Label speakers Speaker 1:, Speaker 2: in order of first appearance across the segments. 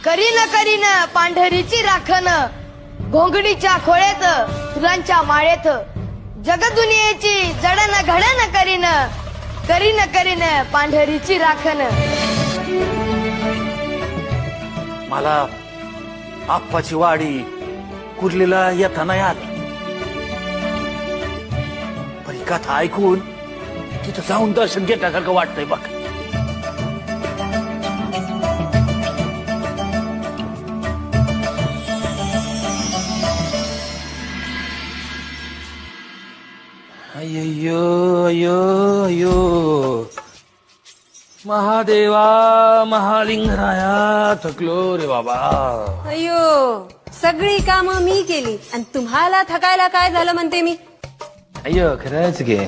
Speaker 1: करीन पांढरीची राखण, घोंगडीच्या खोळ्यात फुलांच्या माळेत, जगदुनियेची जडण घडण करीन पांढरीची राखण.
Speaker 2: मला आप्पाची वाडी कुर्लीला येताना याद, पण ही कथा ऐकून तिथं जाऊन दर्शन घेतल्यासारखं वाटतंय बघ. अय्यो अयो अयो महादेवा महालिंगराया, थकलो रे बाबा.
Speaker 3: अयो, सगळी कामं मी केली आणि तुम्हाला थकायला काय झालं म्हणते मी.
Speaker 2: अय्यो खरंच घे.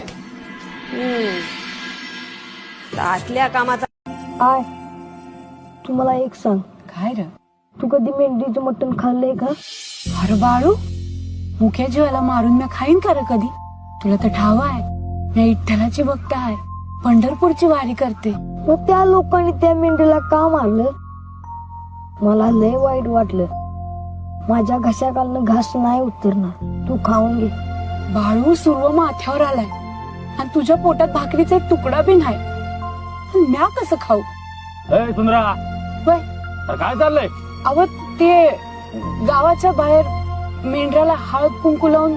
Speaker 3: आतल्या कामाचा.
Speaker 1: आय तू मला एक सांग,
Speaker 4: काय रे?
Speaker 1: तू कधी मेंढीचं मटण खाल्लंय का?
Speaker 4: अरे बाळू, मुख्या जीवाला मारून मी खाईन का रे कधी? तुला तर ठाव आहे मी विठ्ठलाची भक्त आहे, पंढरपूरची वारी करते.
Speaker 1: मग त्या लोकांनी त्या मेंढीला का मारलं? मला लय वाईट वाटलं. माझ्या घशाखालनं घास नाही उतरणार, तू खाऊन घे.
Speaker 4: बाळू सुर्व माथ्यावर आलाय आणि तुझ्या पोटात भाकरीचा एक तुकडा बी नाही, म्या कसं खाऊ?
Speaker 2: सुंदरा
Speaker 4: वय
Speaker 2: काय चाललंय?
Speaker 4: अव ते गावाच्या बाहेर मेंढराला हळद कुंकू लावून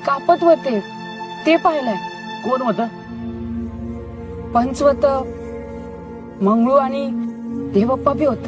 Speaker 4: कापत होते, ते पाहिलंय.
Speaker 2: कोण होत?
Speaker 4: पंचवत, मंगळू आणि देवप्पा बी होत.